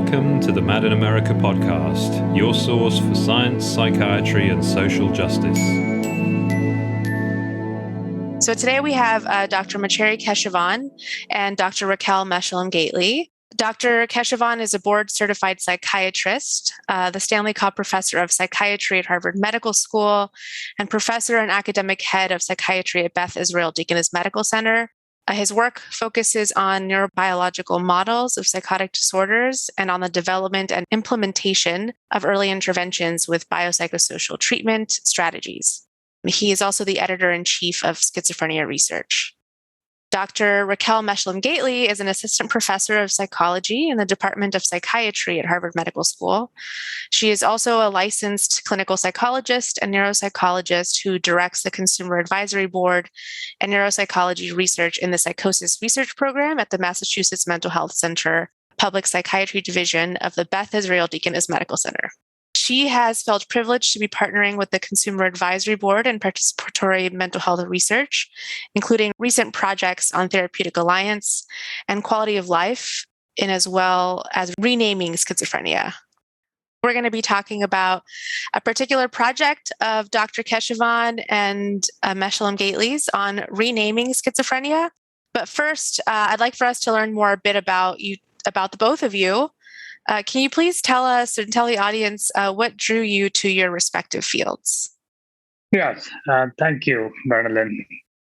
Welcome to the Mad in America podcast, your source for science, psychiatry, and social justice. So today we have Dr. Matcheri Keshavan and Dr. Raquelle Mesholam-Gately. Dr. Keshavan is a board-certified psychiatrist, the Stanley Cobb Professor of Psychiatry at Harvard Medical School, and professor and academic head of psychiatry at Beth Deaconess Medical Center. His work focuses on neurobiological models of psychotic disorders and on the development and implementation of early interventions with biopsychosocial treatment strategies. He is also the editor-in-chief of Schizophrenia Research. Dr. Raquelle Mesholam-Gately is an assistant professor of psychology in the Department of Psychiatry at Harvard Medical School. She is also a licensed clinical psychologist and neuropsychologist who directs the Consumer Advisory Board and neuropsychology research in the Psychosis research program at the Massachusetts Mental Health Center Public Psychiatry Division of the Beth Deaconess Medical Center. She has felt privileged to be partnering with the Consumer Advisory Board and participatory mental health research, including recent projects on therapeutic alliance and quality of life, and as well as renaming schizophrenia. We're going to be talking about a particular project of Dr. Keshavan and Mesholam-Gately's on renaming schizophrenia. But first, I'd like for us to learn more a bit about the both of you. Can you please tell us and tell the audience what drew you to your respective fields? Yes, thank you, Marilyn.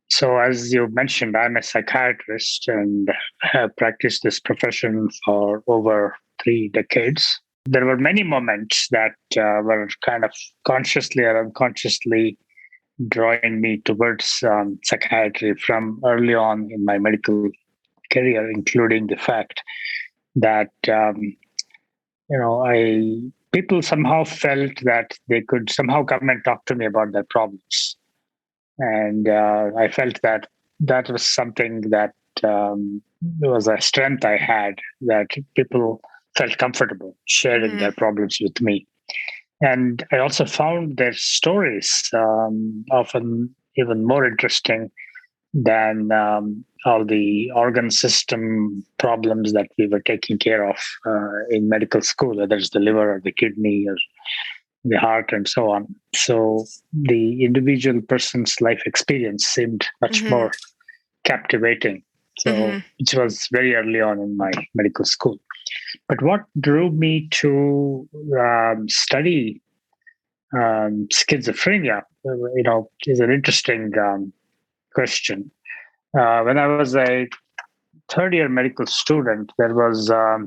So as you mentioned, I'm a psychiatrist and have practiced this profession for over 3 decades. There were many moments that were kind of consciously or unconsciously drawing me towards psychiatry from early on in my medical career, including the fact that people somehow felt that they could somehow come and talk to me about their problems. And I felt that that was something that was a strength I had, that people felt comfortable sharing their problems with me. And I also found their stories often even more interesting than all the organ system problems that we were taking care of in medical school, whether it's the liver or the kidney or the heart and so on. So the individual person's life experience seemed much more captivating. So it was very early on in my medical school. But what drew me to study schizophrenia, is an interesting question. When I was a third-year medical student, there was a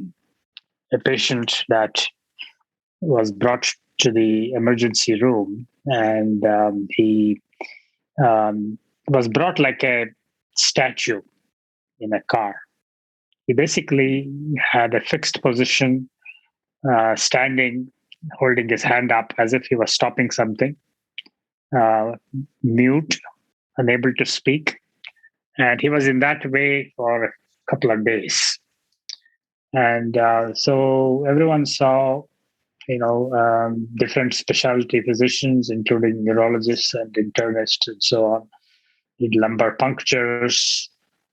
patient that was brought to the emergency room, and he was brought like a statue in a car. He basically had a fixed position, standing, holding his hand up as if he was stopping something, mute, unable to speak. And he was in that way for a couple of days. And so everyone saw, different specialty physicians, including neurologists and internists and so on, did lumbar punctures,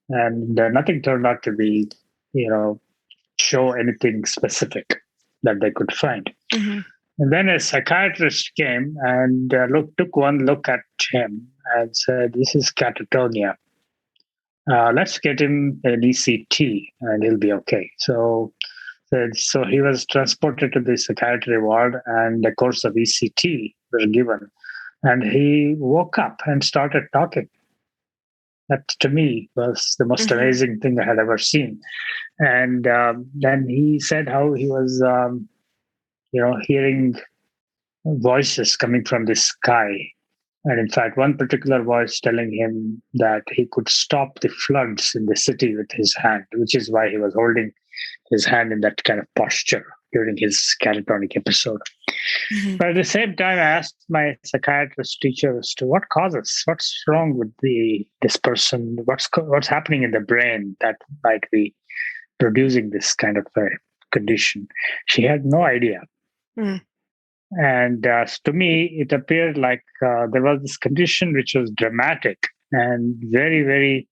and nothing turned out to be, show anything specific that they could find. And then a psychiatrist came and took one look at him and said, "This is catatonia. Let's get him an ECT and he'll be okay." So he was transported to the psychiatry ward, and a course of ECT was given. And he woke up and started talking. That to me was the most amazing thing I had ever seen. And then he said how he was, hearing voices coming from the sky. And in fact, one particular voice telling him that he could stop the floods in the city with his hand, which is why he was holding his hand in that kind of posture during his catatonic episode. But at the same time, I asked my psychiatrist teacher as to what's wrong with this person, what's happening in the brain that might be producing this kind of a condition. She had no idea. And to me, it appeared like there was this condition which was dramatic and very, very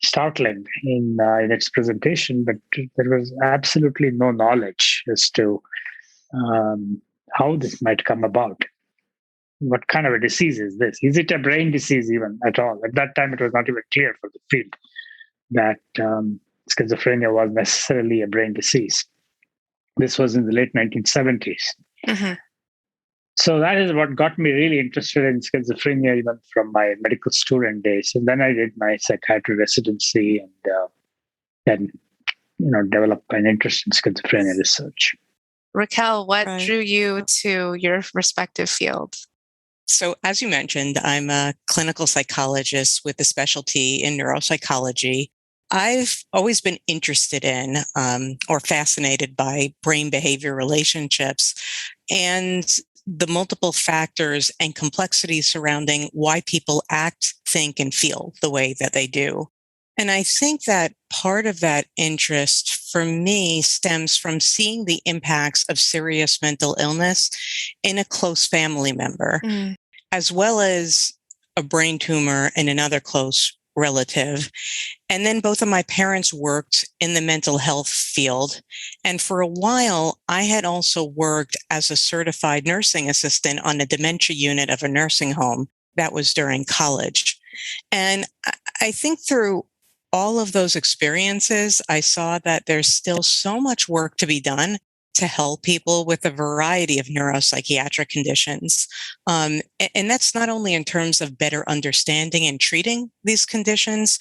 startling in its presentation, but there was absolutely no knowledge research as to how this might come about. What kind of a disease is this? Is it a brain disease even at all? At that time, it was not even clear for the field that schizophrenia was necessarily a brain disease. This was in the late 1970s. Mm-hmm. So that is what got me really interested in schizophrenia, even from my medical student days. And then I did my psychiatry residency and then, developed an interest in schizophrenia research. Raquelle, what drew you to your respective field? So, as you mentioned, I'm a clinical psychologist with a specialty in neuropsychology. I've always been interested in or fascinated by brain behavior relationships and the multiple factors and complexities surrounding why people act, think, and feel the way that they do. And I think that part of that interest for me stems from seeing the impacts of serious mental illness in a close family member, as well as a brain tumor in another close relative. And then both of my parents worked in the mental health field. And for a while, I had also worked as a certified nursing assistant on the dementia unit of a nursing home. That was during college. And I think through all of those experiences, I saw that there's still so much work to be done to help people with a variety of neuropsychiatric conditions. And that's not only in terms of better understanding and treating these conditions,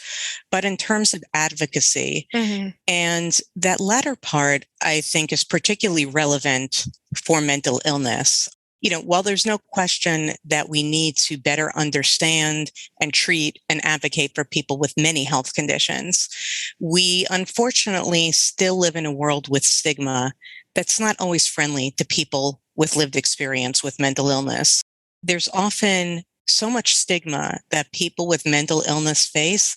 but in terms of advocacy. Mm-hmm. And that latter part, I think, is particularly relevant for mental illness. While there's no question that we need to better understand and treat and advocate for people with many health conditions, we unfortunately still live in a world with stigma that's not always friendly to people with lived experience with mental illness. There's often so much stigma that people with mental illness face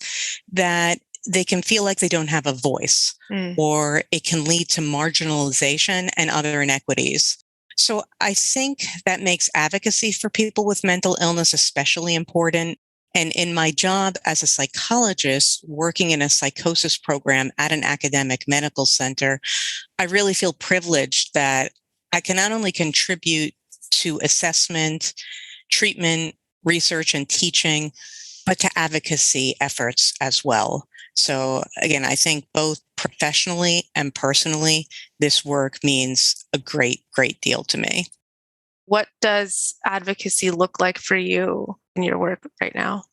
that they can feel like they don't have a voice, or it can lead to marginalization and other inequities. So I think that makes advocacy for people with mental illness especially important. And in my job as a psychologist working in a psychosis program at an academic medical center, I really feel privileged that I can not only contribute to assessment, treatment, research, and teaching, but to advocacy efforts as well. So again, I think both professionally and personally, this work means a great, great deal to me. What does advocacy look like for you in your work right now?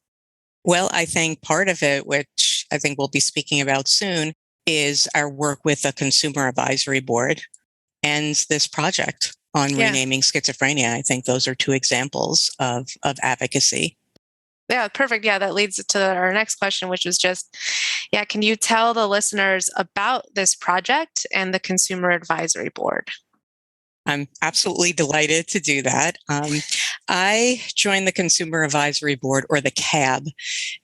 Well, I think part of it, which I think we'll be speaking about soon, is our work with the Consumer Advisory Board and this project on renaming schizophrenia. I think those are two examples of advocacy. Yeah, perfect. Yeah, that leads to our next question, which was just, can you tell the listeners about this project and the Consumer Advisory Board? I'm absolutely delighted to do that. I joined the Consumer Advisory Board, or the CAB,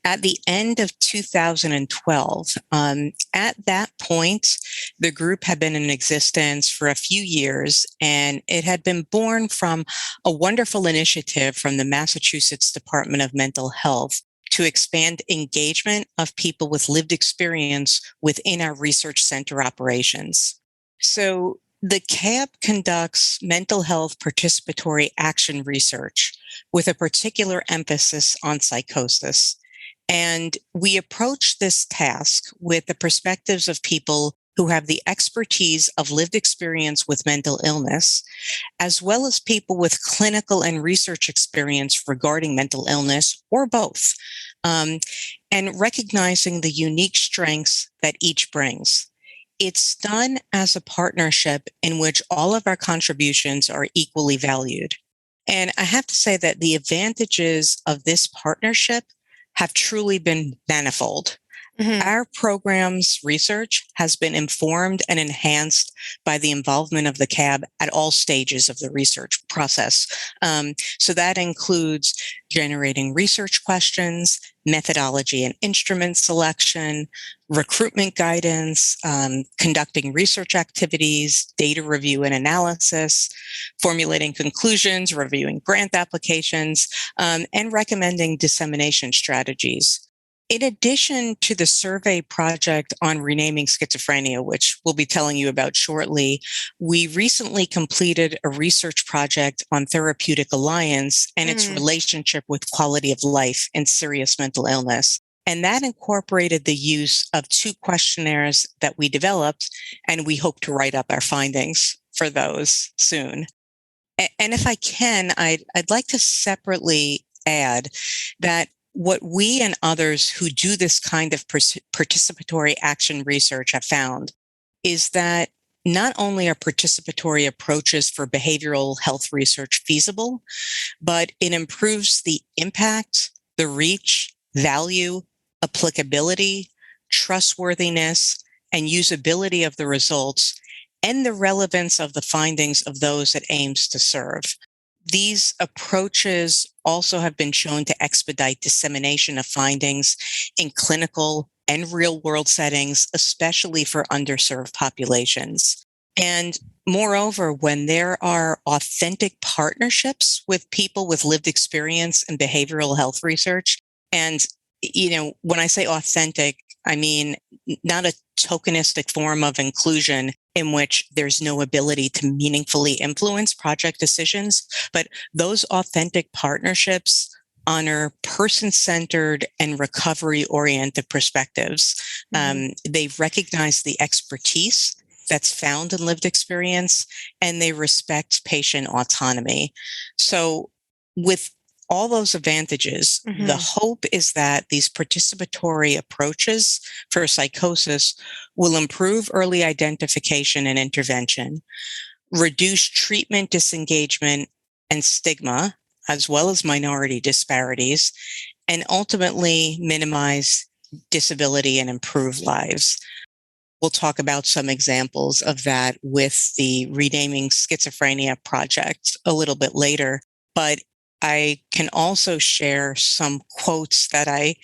at the end of 2012. At that point, the group had been in existence for a few years, and it had been born from a wonderful initiative from the Massachusetts Department of Mental Health to expand engagement of people with lived experience within our research center operations. So the CAB conducts mental health participatory action research with a particular emphasis on psychosis. And we approach this task with the perspectives of people who have the expertise of lived experience with mental illness, as well as people with clinical and research experience regarding mental illness, or both, and recognizing the unique strengths that each brings. It's done as a partnership in which all of our contributions are equally valued. And I have to say that the advantages of this partnership have truly been manifold. Mm-hmm. Our program's research has been informed and enhanced by the involvement of the CAB at all stages of the research process. So that includes generating research questions, methodology and instrument selection, recruitment guidance, conducting research activities, data review and analysis, formulating conclusions, reviewing grant applications, and recommending dissemination strategies. In addition to the survey project on renaming schizophrenia, which we'll be telling you about shortly, we recently completed a research project on therapeutic alliance and its relationship with quality of life in serious mental illness. And that incorporated the use of 2 questionnaires that we developed, and we hope to write up our findings for those soon. And if I can, I'd like to separately add that what we and others who do this kind of participatory action research have found is that not only are participatory approaches for behavioral health research feasible, but it improves the impact, the reach, value, applicability, trustworthiness, and usability of the results, and the relevance of the findings of those it aims to serve. These approaches also have been shown to expedite dissemination of findings in clinical and real-world settings, especially for underserved populations. And moreover, when there are authentic partnerships with people with lived experience in behavioral health research, and when I say authentic, I mean not a tokenistic form of inclusion in which there's no ability to meaningfully influence project decisions, but those authentic partnerships honor person-centered and recovery-oriented perspectives. They recognize the expertise that's found in lived experience, and they respect patient autonomy. So with all those advantages, the hope is that these participatory approaches for psychosis will improve early identification and intervention, reduce treatment disengagement and stigma, as well as minority disparities, and ultimately minimize disability and improve lives. We'll talk about some examples of that with the Renaming Schizophrenia project a little bit later, but I can also share some quotes that I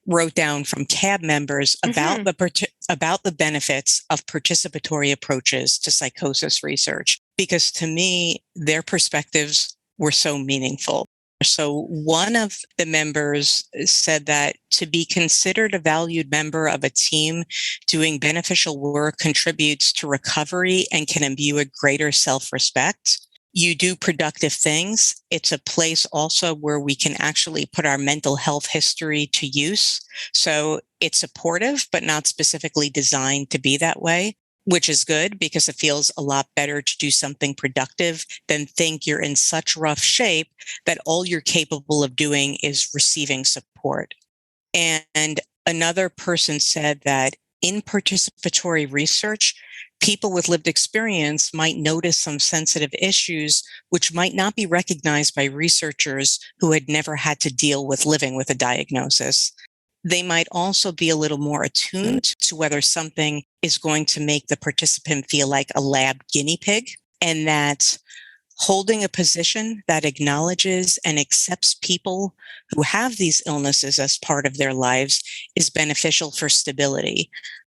wrote down from CAB members about the benefits of participatory approaches to psychosis research, because to me, their perspectives were so meaningful. So one of the members said that to be considered a valued member of a team doing beneficial work contributes to recovery and can imbue a greater self-respect. You do productive things. It's a place also where we can actually put our mental health history to use. So it's supportive, but not specifically designed to be that way, which is good because it feels a lot better to do something productive than think you're in such rough shape that all you're capable of doing is receiving support. And another person said that in participatory research, people with lived experience might notice some sensitive issues which might not be recognized by researchers who had never had to deal with living with a diagnosis. They might also be a little more attuned to whether something is going to make the participant feel like a lab guinea pig, and that holding a position that acknowledges and accepts people who have these illnesses as part of their lives is beneficial for stability.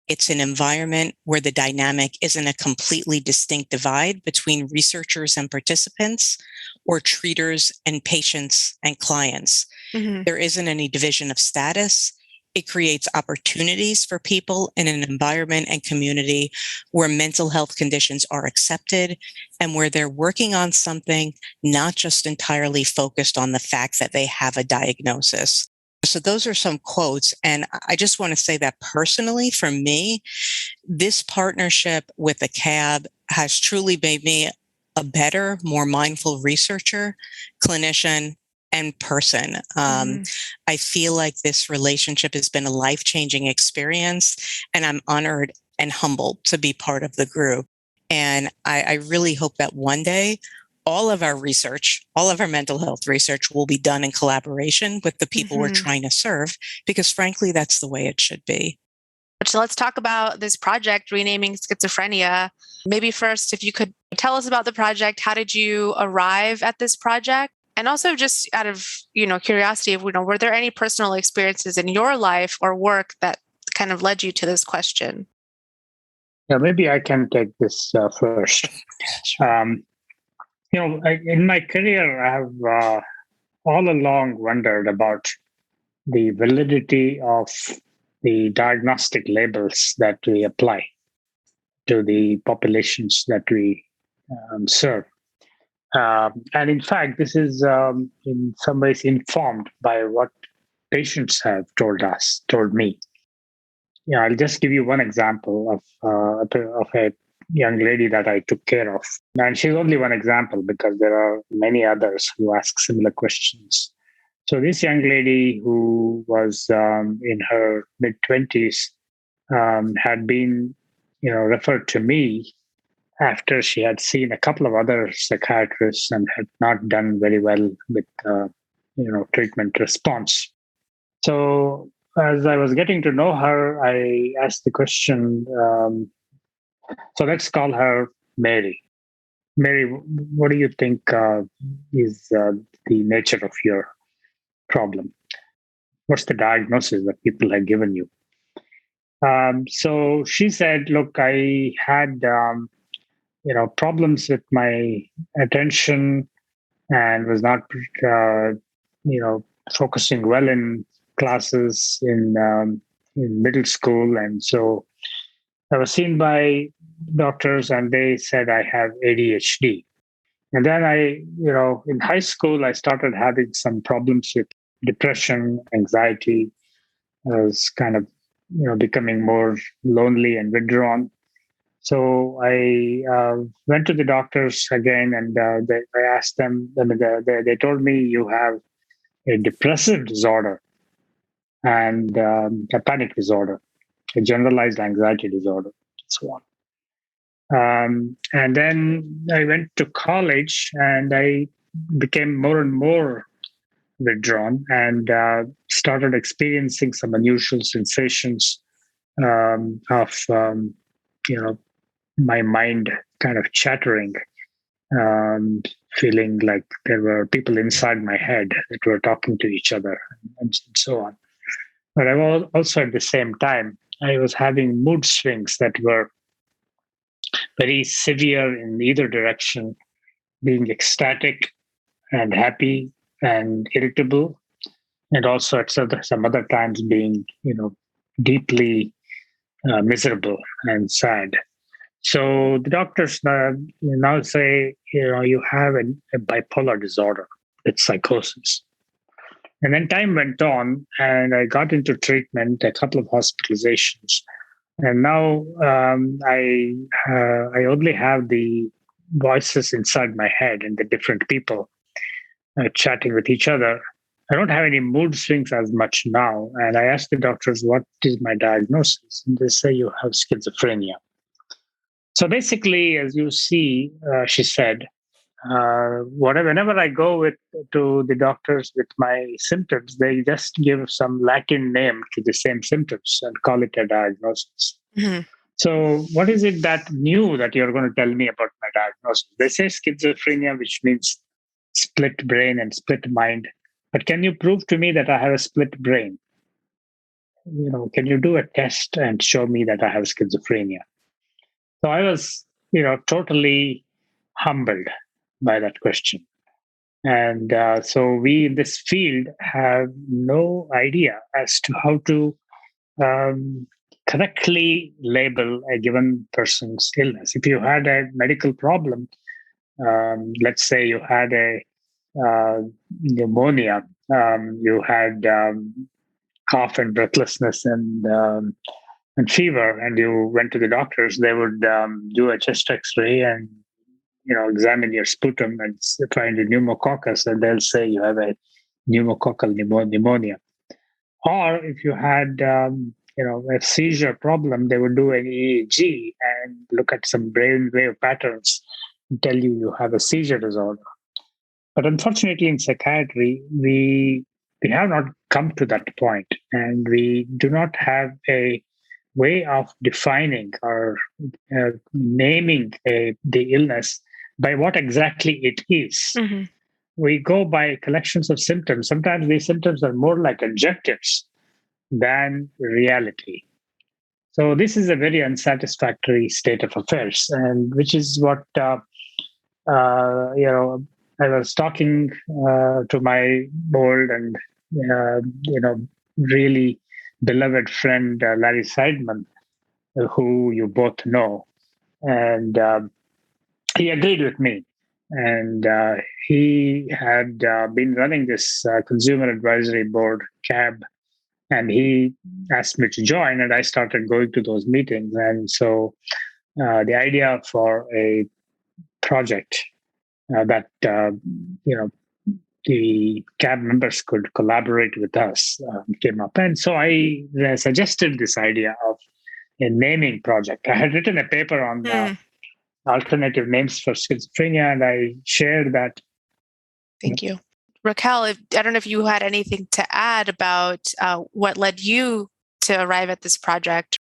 It's an environment where the dynamic isn't a completely distinct divide between researchers and participants or treaters and patients and clients. There isn't any division of status. It creates opportunities for people in an environment and community where mental health conditions are accepted and where they're working on something, not just entirely focused on the fact that they have a diagnosis. So those are some quotes. And I just want to say that personally, for me, this partnership with the CAB has truly made me a better, more mindful researcher, clinician, and person. I feel like this relationship has been a life-changing experience, and I'm honored and humbled to be part of the group. And I really hope that one day, all of our research, all of our mental health research will be done in collaboration with the people we're trying to serve, because frankly, that's the way it should be. So let's talk about this project, Renaming Schizophrenia. Maybe first, if you could tell us about the project, how did you arrive at this project? And also just out of, curiosity, were there any personal experiences in your life or work that kind of led you to this question? Yeah, maybe I can take this first. In my career, I have all along wondered about the validity of the diagnostic labels that we apply to the populations that we serve. And in fact, this is in some ways informed by what patients have told me. Yeah, I'll just give you one example of a young lady that I took care of. And she's only one example because there are many others who ask similar questions. So this young lady who was in her mid-20s had been, referred to me after she had seen a couple of other psychiatrists and had not done very well with, treatment response. So as I was getting to know her, I asked the question, so let's call her Mary. Mary, what do you think is the nature of your problem? What's the diagnosis that people have given you? So she said, look, I had, problems with my attention and was not, focusing well in classes in middle school. And so I was seen by doctors and they said I have ADHD. And then in high school, I started having some problems with depression, anxiety. I was kind of, becoming more lonely and withdrawn. So I went to the doctors again and I asked them, they told me you have a depressive disorder and a panic disorder, a generalized anxiety disorder, and so on. And then I went to college and I became more and more withdrawn and started experiencing some unusual sensations of, my mind kind of chattering, feeling like there were people inside my head that were talking to each other and so on. But I was also at the same time, I was having mood swings that were very severe in either direction, being ecstatic and happy and irritable, and also at some other times being, deeply miserable and sad. So the doctors now say, you have a bipolar disorder. It's psychosis. And then time went on, and I got into treatment, a couple of hospitalizations, and now I only have the voices inside my head and the different people chatting with each other. I don't have any mood swings as much now. And I asked the doctors, what is my diagnosis? And they say you have schizophrenia. So basically, as you see, she said, whenever I go to the doctors with my symptoms, they just give some Latin name to the same symptoms and call it a diagnosis. Mm-hmm. So what is it that new that you're going to tell me about my diagnosis? They say schizophrenia, which means split brain and split mind. But can you prove to me that I have a split brain? Can you do a test and show me that I have schizophrenia? So I was, totally humbled by that question. And so we in this field have no idea as to how to correctly label a given person's illness. If you had a medical problem, let's say you had a pneumonia, you had cough and breathlessness and fever, and you went to the doctors, they would do a chest X-ray and examine your sputum and find a pneumococcus, and they'll say you have a pneumococcal pneumonia. Or if you had a seizure problem, they would do an EEG and look at some brainwave patterns and tell you have a seizure disorder. But unfortunately, in psychiatry, we have not come to that point, and we do not have a way of defining or naming the illness by what exactly it is. Mm-hmm. We go by collections of symptoms. Sometimes these symptoms are more like adjectives than reality. So this is a very unsatisfactory state of affairs, and which is what I was talking to my board and really beloved friend, Larry Seidman, who you both know. And he agreed with me. And he had been running this consumer advisory board, CAB, and he asked me to join, and I started going to those meetings. And so the idea for a project that the CAB members could collaborate with us came up. And so I suggested this idea of a naming project. I had written a paper on alternative names for schizophrenia, and I shared that. Thank you. Raquelle, I don't know if you had anything to add about what led you to arrive at this project.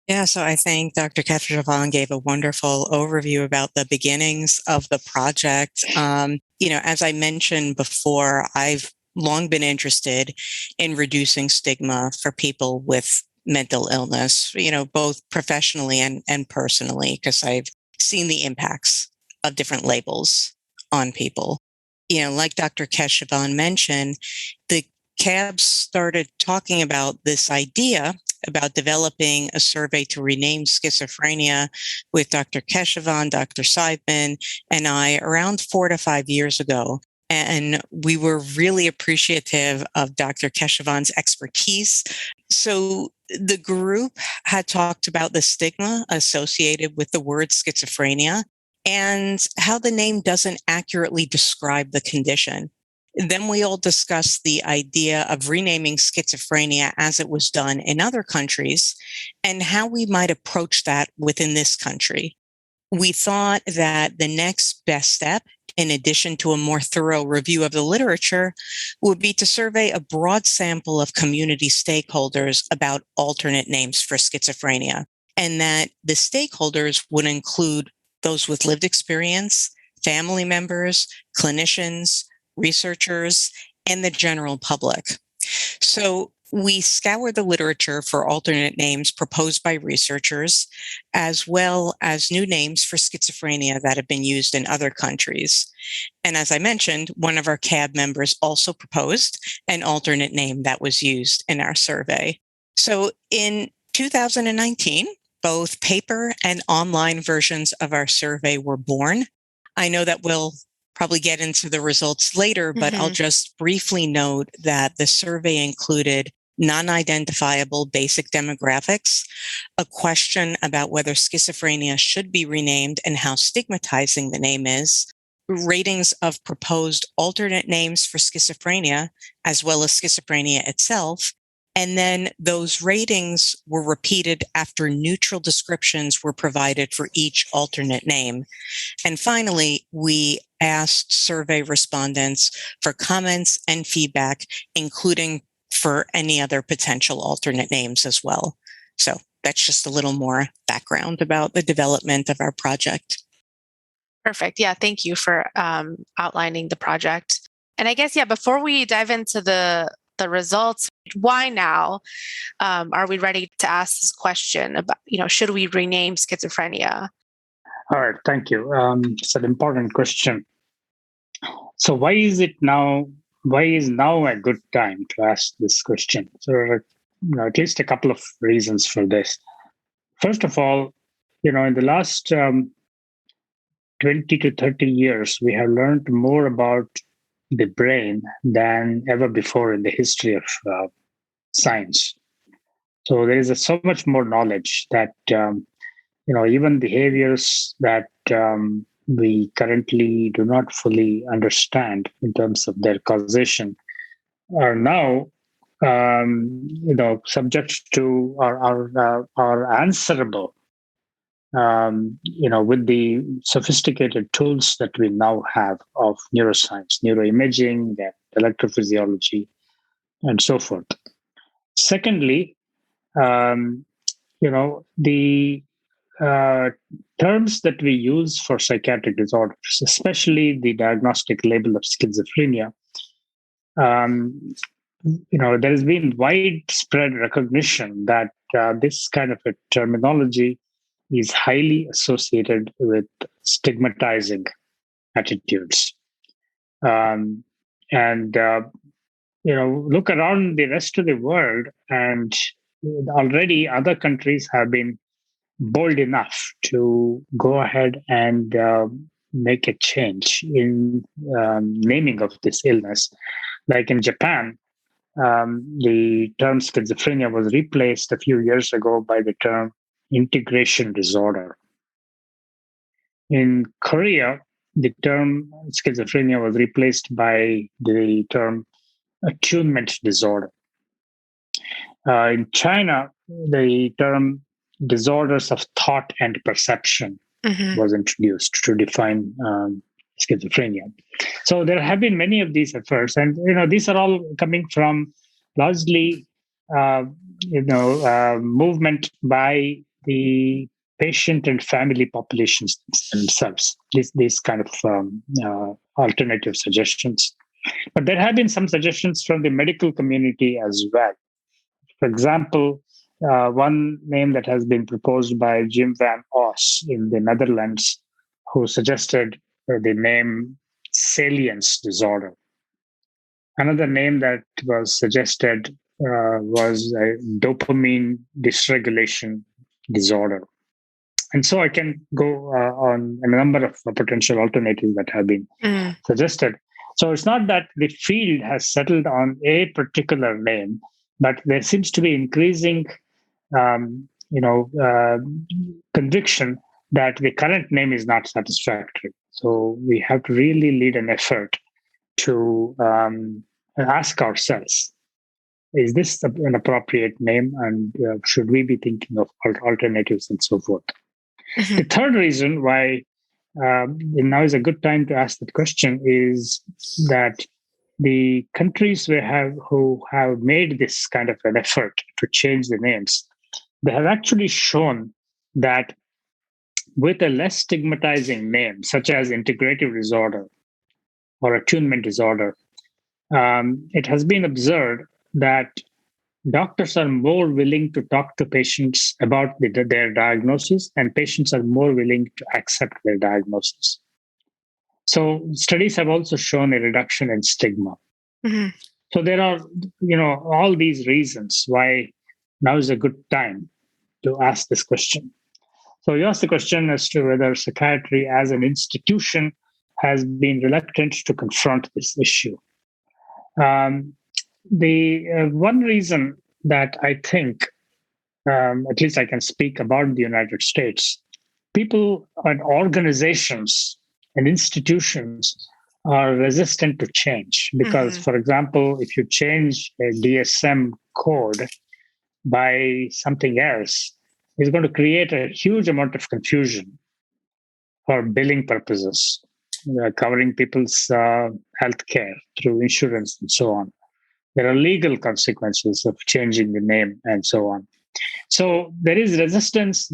Yeah, so I think Dr. Keshavan gave a wonderful overview about the beginnings of the project. As I mentioned before, I've long been interested in reducing stigma for people with mental illness, both professionally and personally, because I've seen the impacts of different labels on people. Like Dr. Keshavan mentioned, the CAB started talking about this idea about developing a survey to rename schizophrenia with Dr. Keshavan, Dr. Seidman, and I around 4 to 5 years ago. And we were really appreciative of Dr. Keshavan's expertise. So the group had talked about the stigma associated with the word schizophrenia and how the name doesn't accurately describe the condition. Then we all discussed the idea of renaming schizophrenia as it was done in other countries and how we might approach that within this country. We thought that the next best step, in addition to a more thorough review of the literature, would be to survey a broad sample of community stakeholders about alternate names for schizophrenia, and that the stakeholders would include those with lived experience, family members, clinicians, researchers, and the general public. So we scoured the literature for alternate names proposed by researchers, as well as new names for schizophrenia that have been used in other countries. And as I mentioned, one of our CAB members also proposed an alternate name that was used in our survey. So in 2019, both paper and online versions of our survey were born. I know that we'll probably get into the results later, but I'll just briefly note that the survey included non-identifiable basic demographics, a question about whether schizophrenia should be renamed and how stigmatizing the name is, ratings of proposed alternate names for schizophrenia, as well as schizophrenia itself. And then those ratings were repeated after neutral descriptions were provided for each alternate name. And finally, we asked survey respondents for comments and feedback, including for any other potential alternate names as well. So that's just a little more background about the development of our project. Perfect. Yeah, thank you for outlining the project. And I guess, before we dive into the results, why now are we ready to ask this question about, should we rename schizophrenia? All right, thank you. It's an important question. So why is now a good time to ask this question? So there are at least a couple of reasons for this. First of all, in the last 20 to 30 years, we have learned more about the brain than ever before in the history of science. So there is so much more knowledge that even behaviors that we currently do not fully understand in terms of their causation are now subject to are answerable with the sophisticated tools that we now have of neuroscience, neuroimaging, and electrophysiology, and so forth. Secondly, the terms that we use for psychiatric disorders, especially the diagnostic label of schizophrenia, there has been widespread recognition that this kind of a terminology is highly associated with stigmatizing attitudes. And look around the rest of the world, and already other countries have been bold enough to go ahead and make a change in naming of this illness. Like in Japan, the term schizophrenia was replaced a few years ago by the term integration disorder. In Korea, the term schizophrenia was replaced by the term attunement disorder. In China, the term disorders of thought and perception was introduced to define schizophrenia. So there have been many of these efforts, and these are all coming from largely movement by the patient and family populations themselves. These kind of alternative suggestions, but there have been some suggestions from the medical community as well. For example, one name that has been proposed by Jim van Os in the Netherlands, who suggested the name salience disorder. Another name that was suggested was a dopamine dysregulation disorder. And so I can go on a number of potential alternatives that have been suggested. So it's not that the field has settled on a particular name, but there seems to be increasing, conviction that the current name is not satisfactory. So we have to really lead an effort to ask ourselves, is this an appropriate name, and should we be thinking of alternatives and so forth? The third reason why now is a good time to ask that question is that the countries who have made this kind of an effort to change the names, they have actually shown that with a less stigmatizing name, such as integrative disorder or attunement disorder, it has been observed that doctors are more willing to talk to patients about their diagnosis, and patients are more willing to accept their diagnosis. So studies have also shown a reduction in stigma. So there are, all these reasons why now is a good time to ask this question. So you asked the question as to whether psychiatry as an institution has been reluctant to confront this issue. The one reason that I think, at least I can speak about the United States, people and organizations and institutions are resistant to change because, for example, if you change a DSM code by something else, it's going to create a huge amount of confusion for billing purposes, covering people's health care through insurance and so on. There are legal consequences of changing the name and so on. So there is resistance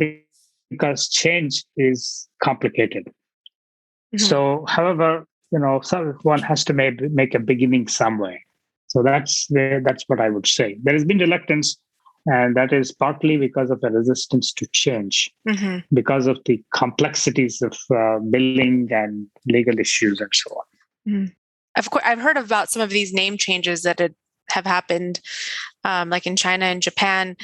because change is complicated. So, however, one has to make a beginning somewhere. So that's what I would say. There has been reluctance, and that is partly because of a resistance to change, because of the complexities of billing and legal issues and so on. Of course, I've heard about some of these name changes that have happened, like in China and Japan,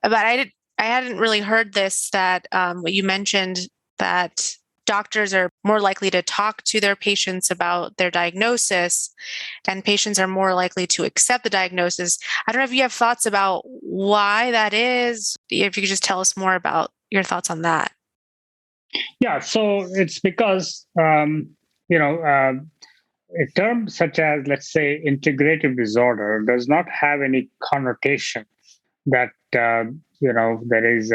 but I hadn't really heard this. That what you mentioned, that doctors are more likely to talk to their patients about their diagnosis, and patients are more likely to accept the diagnosis. I don't know if you have thoughts about why that is. If you could just tell us more about your thoughts on that. Yeah, so it's because, a term such as, let's say, integrative disorder does not have any connotation that, there is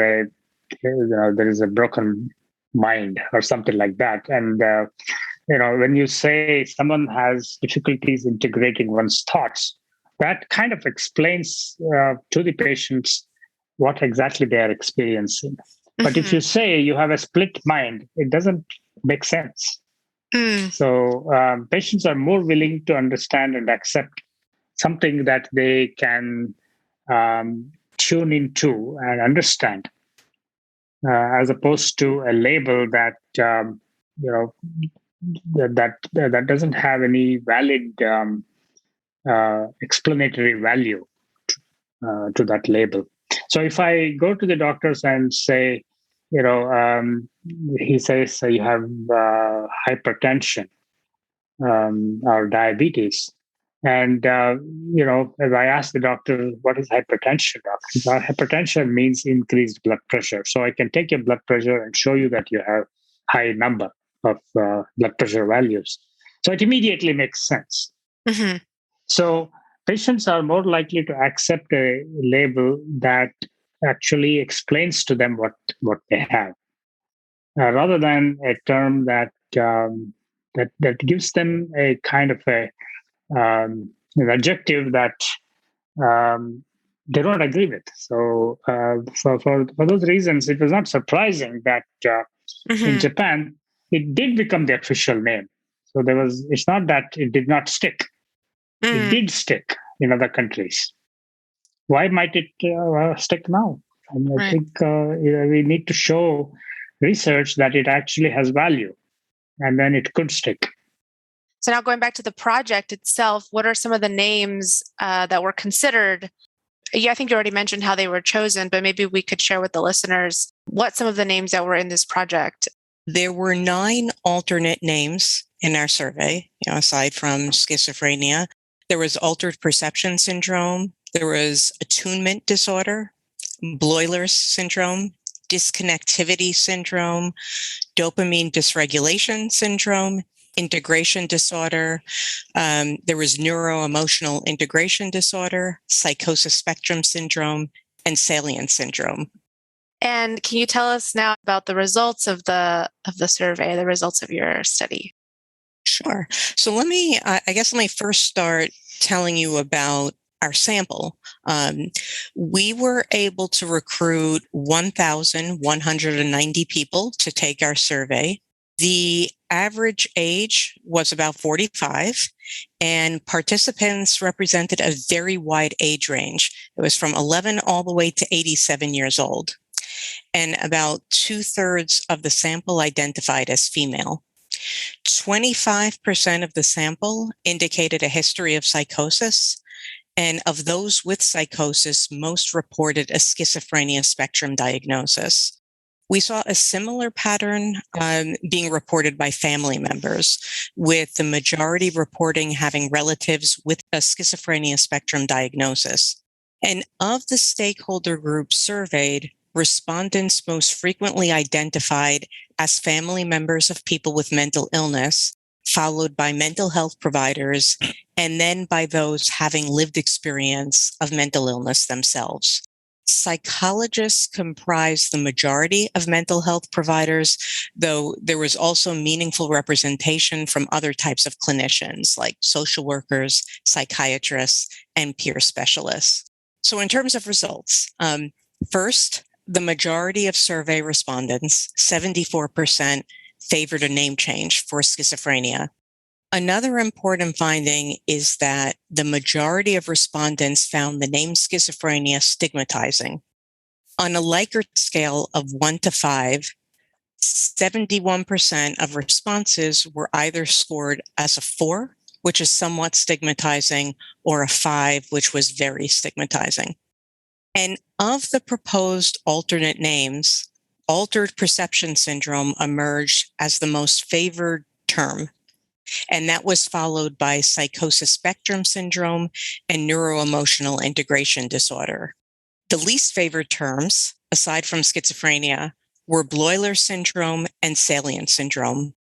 a broken mind or something like that. And, when you say someone has difficulties integrating one's thoughts, that kind of explains to the patients what exactly they are experiencing. But if you say you have a split mind, it doesn't make sense. So patients are more willing to understand and accept something that they can tune into and understand, as opposed to a label that that doesn't have any valid explanatory value to that label. So if I go to the doctors and say, he says you have hypertension or diabetes. And, if I ask the doctor, what is hypertension, doctor? Hypertension means increased blood pressure. So I can take your blood pressure and show you that you have high number of blood pressure values. So it immediately makes sense. Mm-hmm. So patients are more likely to accept a label that actually explains to them what they have, rather than a term that gives them a kind of an adjective that they don't agree with. So for those reasons, it was not surprising that in Japan it did become the official name. So it's not that it did not stick. It did stick in other countries. Why might it stick now? And I think we need to show research that it actually has value, and then it could stick. So now going back to the project itself, what are some of the names that were considered? Yeah, I think you already mentioned how they were chosen, but maybe we could share with the listeners what some of the names that were in this project. There were 9 alternate names in our survey, aside from schizophrenia. There was altered perception syndrome. There was attunement disorder, Bloyler's syndrome, disconnectivity syndrome, dopamine dysregulation syndrome, integration disorder. There was neuroemotional integration disorder, psychosis spectrum syndrome, and salient syndrome. And can you tell us now about the results of the survey, the results of your study? Sure. So let me first start telling you about our sample. We were able to recruit 1,190 people to take our survey. The average age was about 45, and participants represented a very wide age range. It was from 11 all the way to 87 years old. And about 2/3 of the sample identified as female. 25% of the sample indicated a history of psychosis. And of those with psychosis, most reported a schizophrenia spectrum diagnosis. We saw a similar pattern being reported by family members, with the majority reporting having relatives with a schizophrenia spectrum diagnosis. And of the stakeholder groups surveyed, respondents most frequently identified as family members of people with mental illness, followed by mental health providers, and then by those having lived experience of mental illness themselves. Psychologists comprise the majority of mental health providers, though there was also meaningful representation from other types of clinicians like social workers, psychiatrists, and peer specialists. So in terms of results, first, the majority of survey respondents, 74%, favored a name change for schizophrenia. Another important finding is that the majority of respondents found the name schizophrenia stigmatizing. On a Likert scale of 1 to 5, 71% of responses were either scored as a 4, which is somewhat stigmatizing, or a 5, which was very stigmatizing. And of the proposed alternate names, altered perception syndrome emerged as the most favored term. And that was followed by psychosis spectrum syndrome and neuroemotional integration disorder. The least favored terms, aside from schizophrenia, were Bloyler syndrome and salient syndrome.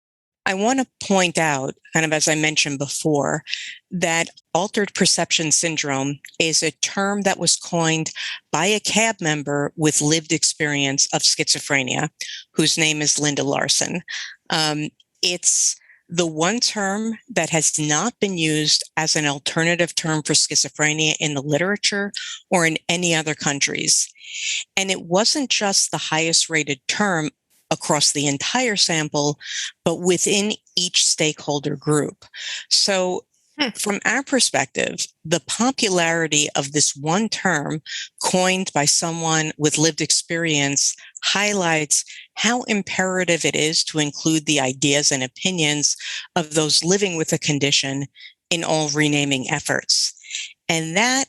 I want to point out, kind of as I mentioned before, that altered perception syndrome is a term that was coined by a CAB member with lived experience of schizophrenia, whose name is Linda Larson. It's the one term that has not been used as an alternative term for schizophrenia in the literature or in any other countries. And it wasn't just the highest rated term across the entire sample, but within each stakeholder group. So from our perspective, the popularity of this one term coined by someone with lived experience highlights how imperative it is to include the ideas and opinions of those living with a condition in all renaming efforts. And that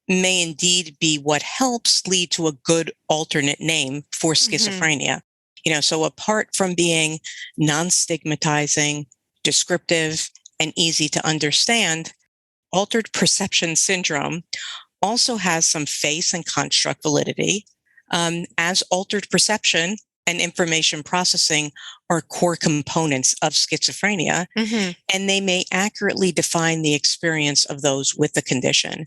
may indeed be what helps lead to a good alternate name for schizophrenia. So apart from being non-stigmatizing, descriptive, and easy to understand, altered perception syndrome also has some face and construct validity, as altered perception and information processing are core components of schizophrenia, and they may accurately define the experience of those with the condition.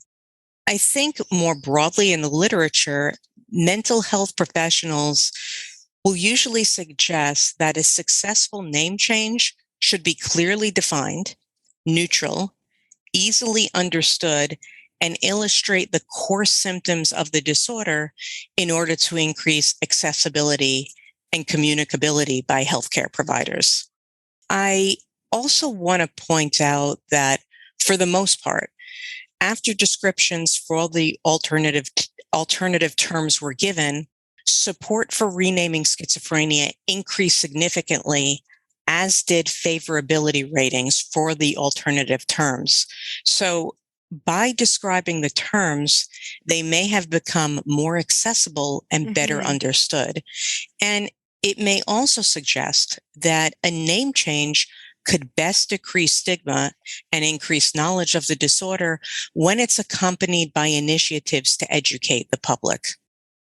I think more broadly in the literature, mental health professionals will usually suggest that a successful name change should be clearly defined, neutral, easily understood, and illustrate the core symptoms of the disorder in order to increase accessibility and communicability by healthcare providers. I also want to point out that for the most part, after descriptions for all the alternative terms were given, support for renaming schizophrenia increased significantly, as did favorability ratings for the alternative terms. So by describing the terms, they may have become more accessible and better understood. And it may also suggest that a name change could best decrease stigma and increase knowledge of the disorder when it's accompanied by initiatives to educate the public.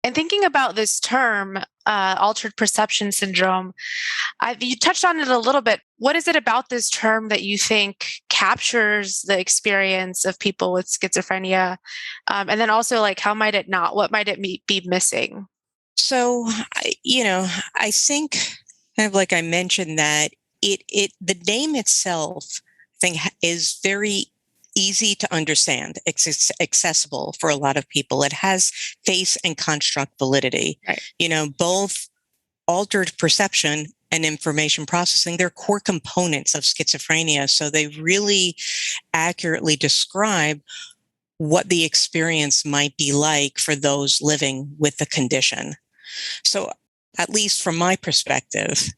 And thinking about this term, altered perception syndrome, you touched on it a little bit. What is it about this term that you think captures the experience of people with schizophrenia? And then also, how might it not? What might it be missing? So, I think, kind of like I mentioned, that the name itself, I think, is very easy to understand. It's accessible for a lot of people. It has face and construct validity. Right. Both altered perception and information processing, they're core components of schizophrenia. So they really accurately describe what the experience might be like for those living with the condition. So at least from my perspective,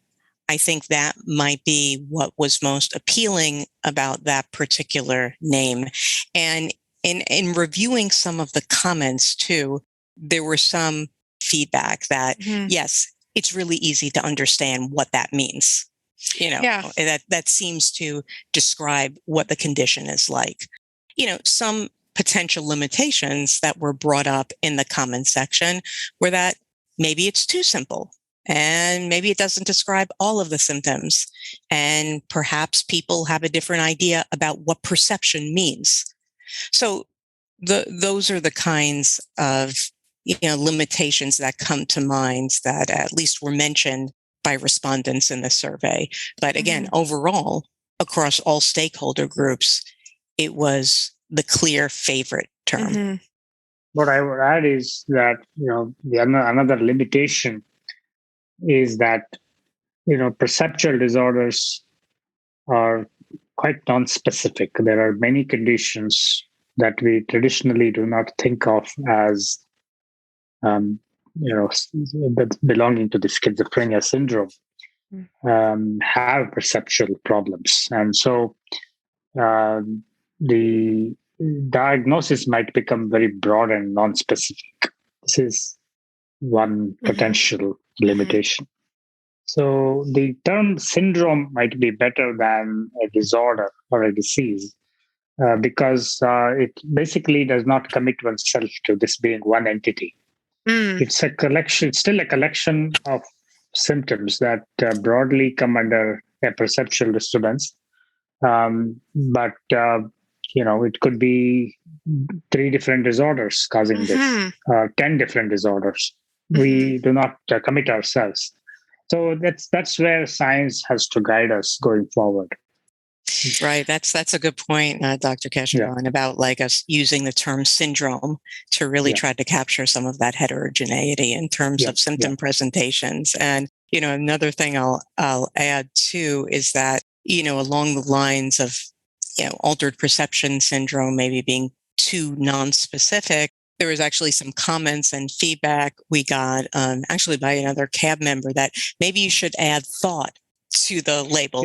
I think that might be what was most appealing about that particular name. And in reviewing some of the comments too, there were some feedback that, yes, it's really easy to understand what that means. That seems to describe what the condition is like. Some potential limitations that were brought up in the comment section were that maybe it's too simple. And maybe it doesn't describe all of the symptoms. And perhaps people have a different idea about what perception means. So those are the kinds of limitations that come to mind that at least were mentioned by respondents in the survey. But again, overall, across all stakeholder groups, it was the clear favorite term. What I would add is that another limitation is that perceptual disorders are quite non-specific. There are many conditions that we traditionally do not think of as belonging to the schizophrenia syndrome, have perceptual problems, and so the diagnosis might become very broad and non-specific. This is one potential limitation. So the term syndrome might be better than a disorder or a disease because it basically does not commit oneself to this being one entity. It's a collection, it's still a collection of symptoms that broadly come under a perceptual disturbance. But it could be 3 different disorders causing this, 10 different disorders. We do not commit ourselves. So that's where science has to guide us going forward. Right. That's a good point, Dr. Keshavan, about us using the term syndrome to really try to capture some of that heterogeneity in terms of symptom presentations. And, another thing I'll add too is that, along the lines of, altered perception syndrome maybe being too non-specific, there was actually some comments and feedback we got actually by another CAB member that maybe you should add thought to the label.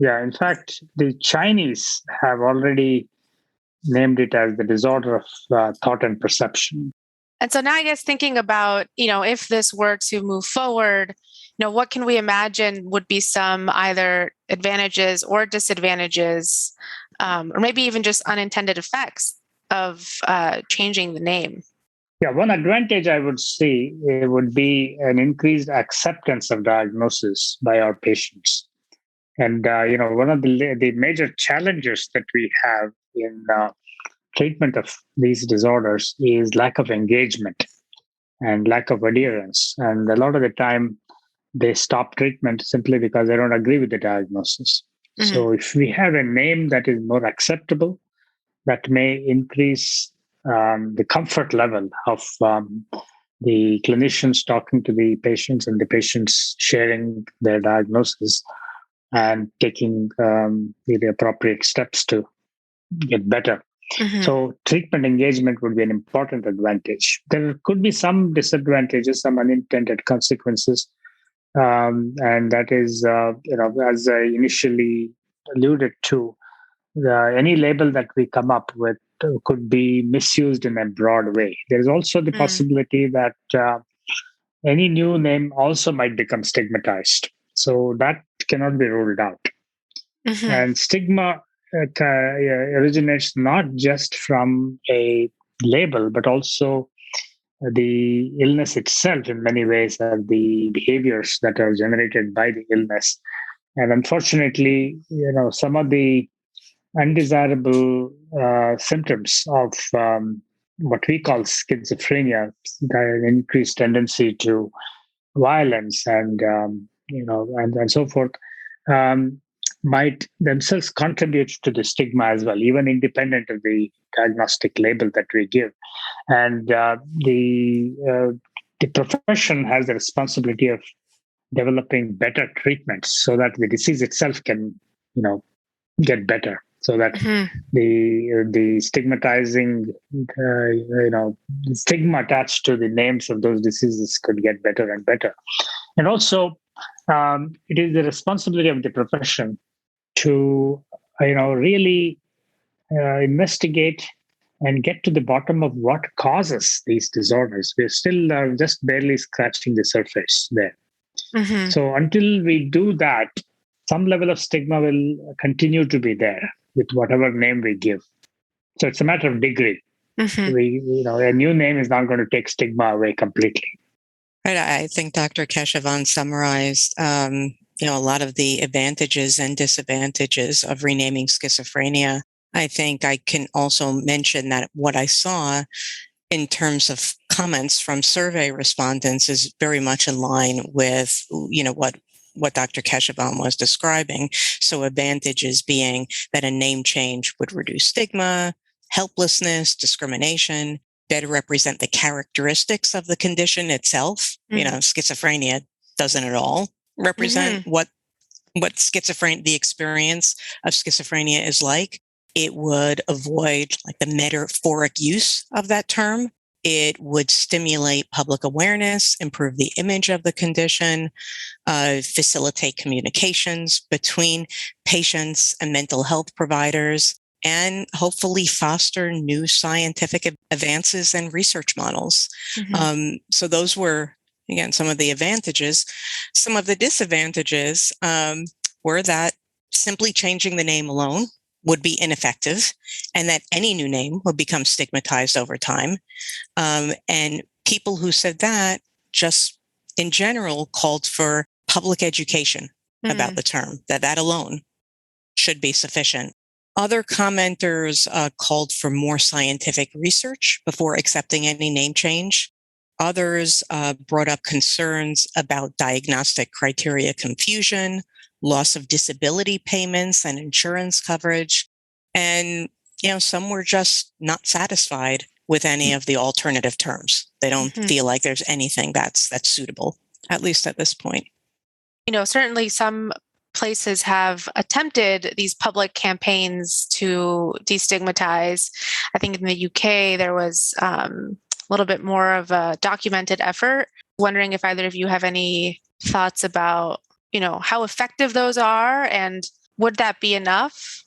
In fact, the Chinese have already named it as the disorder of thought and perception. And so now I guess thinking about, if this were to move forward, what can we imagine would be some either advantages or disadvantages, or maybe even just unintended effects of changing the name? Yeah, one advantage I would see it would be an increased acceptance of diagnosis by our patients. And, one of the major challenges that we have in treatment of these disorders is lack of engagement and lack of adherence. And a lot of the time, they stop treatment simply because they don't agree with the diagnosis. Mm-hmm. So if we have a name that is more acceptable, that may increase the comfort level of the clinicians talking to the patients and the patients sharing their diagnosis and taking the appropriate steps to get better. Mm-hmm. So treatment engagement would be an important advantage. There could be some disadvantages, some unintended consequences. And that is, as I initially alluded to, any label that we come up with could be misused in a broad way. There's also the possibility that any new name also might become stigmatized. So that cannot be ruled out. Mm-hmm. And stigma originates not just from a label, but also the illness itself in many ways, and the behaviors that are generated by the illness. And unfortunately, some of the undesirable symptoms of what we call schizophrenia, the increased tendency to violence and so forth, might themselves contribute to the stigma as well, even independent of the diagnostic label that we give. And the profession has the responsibility of developing better treatments so that the disease itself can, get better. So that the stigmatizing, the stigma attached to the names of those diseases could get better and better. And also, it is the responsibility of the profession to, really investigate and get to the bottom of what causes these disorders. We're still just barely scratching the surface there. Mm-hmm. So until we do that, some level of stigma will continue to be there with whatever name we give. So it's a matter of degree. Mm-hmm. A new name is not going to take stigma away completely. Right. I think Dr. Keshavan summarized, a lot of the advantages and disadvantages of renaming schizophrenia. I think I can also mention that what I saw in terms of comments from survey respondents is very much in line with, what Dr. Keshavan was describing. So advantages being that a name change would reduce stigma, helplessness, discrimination, better represent the characteristics of the condition itself. Mm-hmm. Schizophrenia doesn't at all represent what schizophrenia, the experience of schizophrenia is like. It would avoid the metaphoric use of that term. It would stimulate public awareness, improve the image of the condition, facilitate communications between patients and mental health providers, and hopefully foster new scientific advances and research models. Mm-hmm. So those were, again, some of the advantages. Some of the disadvantages were that simply changing the name alone would be ineffective, and that any new name would become stigmatized over time. And people who said that just in general called for public education about the term, that alone should be sufficient. Other commenters called for more scientific research before accepting any name change. Others brought up concerns about diagnostic criteria confusion, loss of disability payments and insurance coverage. And, some were just not satisfied with any of the alternative terms. They don't feel like there's anything that's suitable, at least at this point. Certainly some places have attempted these public campaigns to destigmatize. I think in the UK, there was a little bit more of a documented effort. Wondering if either of you have any thoughts about how effective those are, and would that be enough?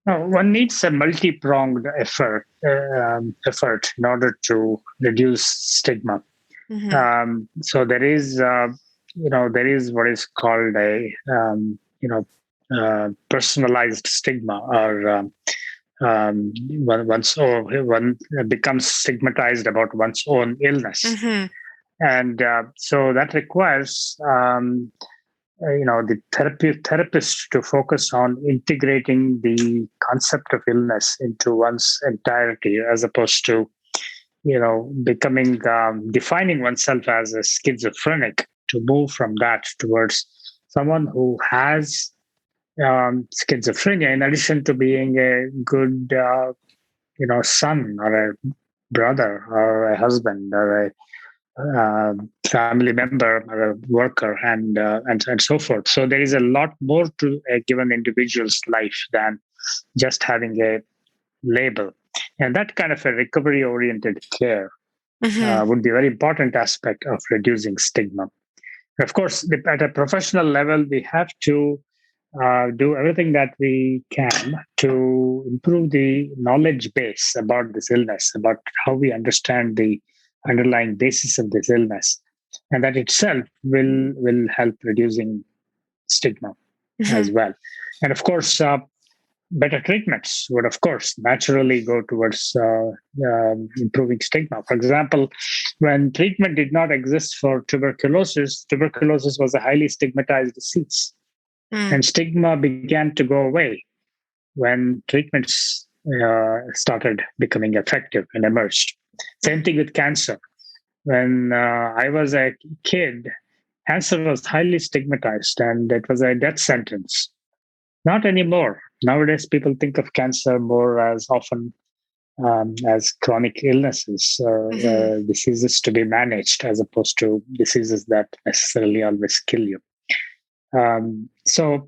One needs a multi-pronged effort in order to reduce stigma. So there is what is called a personalized stigma, or one becomes stigmatized about one's own illness, and so that requires the therapist to focus on integrating the concept of illness into one's entirety, as opposed to becoming defining oneself as a schizophrenic, to move from that towards someone who has schizophrenia, in addition to being a good son or a brother or a husband or a family member or a worker, and so forth. So there is a lot more to a given individual's life than just having a label, and that kind of a recovery-oriented care would be a very important aspect of reducing stigma. Of course, at a professional level, we have to do everything that we can to improve the knowledge base about this illness, about how we understand the underlying basis of this illness, and that itself will help reducing stigma as well. And of course, better treatments would, of course, naturally go towards improving stigma. For example, when treatment did not exist for tuberculosis was a highly stigmatized disease. And stigma began to go away when treatments started becoming effective and emerged. Same thing with cancer. When I was a kid, cancer was highly stigmatized and it was a death sentence. Not anymore. Nowadays, people think of cancer more as often as chronic illnesses, diseases to be managed, as opposed to diseases that necessarily always kill you. So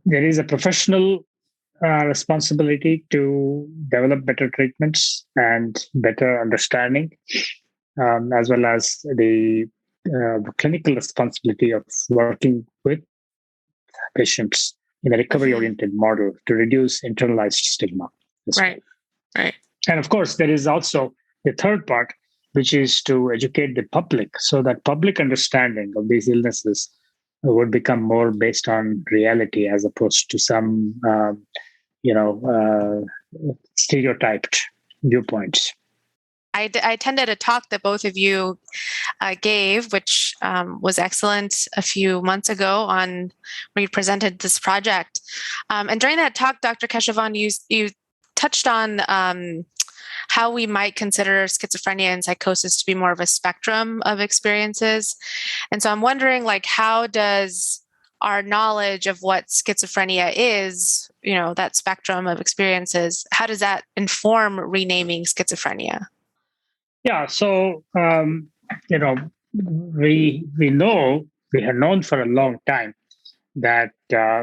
there is a professional responsibility to develop better treatments and better understanding, as well as the clinical responsibility of working with patients in a recovery-oriented model to reduce internalized stigma. Right. And of course, there is also the third part, which is to educate the public, so that public understanding of these illnesses would become more based on reality, as opposed to some stereotyped viewpoints. I attended a talk that both of you gave, which was excellent, a few months ago, on where you presented this project. And during that talk, Dr. Keshavan, you touched on how we might consider schizophrenia and psychosis to be more of a spectrum of experiences. And so I'm wondering, how does our knowledge of what schizophrenia is, that spectrum of experiences, how does that inform renaming schizophrenia? Yeah, so we have known for a long time that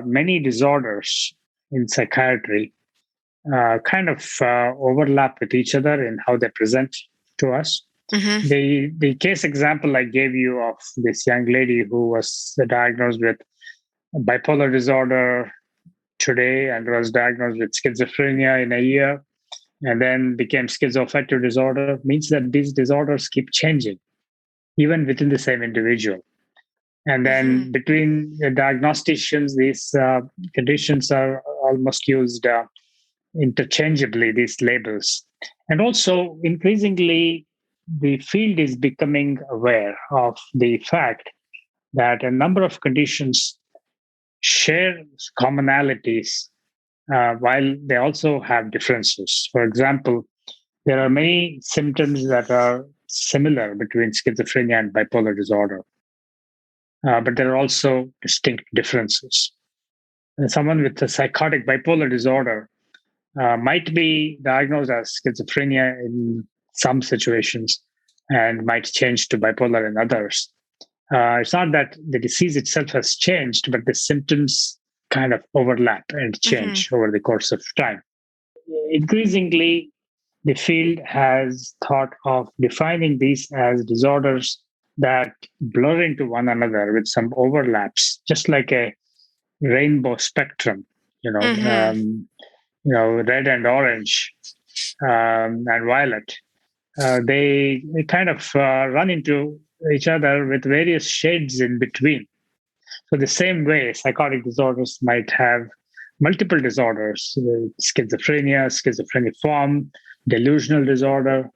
many disorders in psychiatry kind of overlap with each other in how they present to us. The case example I gave you of this young lady who was diagnosed with bipolar disorder today and was diagnosed with schizophrenia in a year, and then became schizoaffective disorder, means that these disorders keep changing, even within the same individual. And then between the diagnosticians, these conditions are almost used interchangeably, these labels. And also, increasingly, the field is becoming aware of the fact that a number of conditions share commonalities, while they also have differences. For example, there are many symptoms that are similar between schizophrenia and bipolar disorder, but there are also distinct differences. And someone with a psychotic bipolar disorder might be diagnosed as schizophrenia in some situations and might change to bipolar in others. It's not that the disease itself has changed, but the symptoms kind of overlap and change over the course of time. Increasingly, the field has thought of defining these as disorders that blur into one another with some overlaps, just like a rainbow spectrum. red and orange, and violet. They kind of run into each other with various shades in between. So the same way, psychotic disorders might have multiple disorders: schizophrenia, schizophreniform, delusional disorder,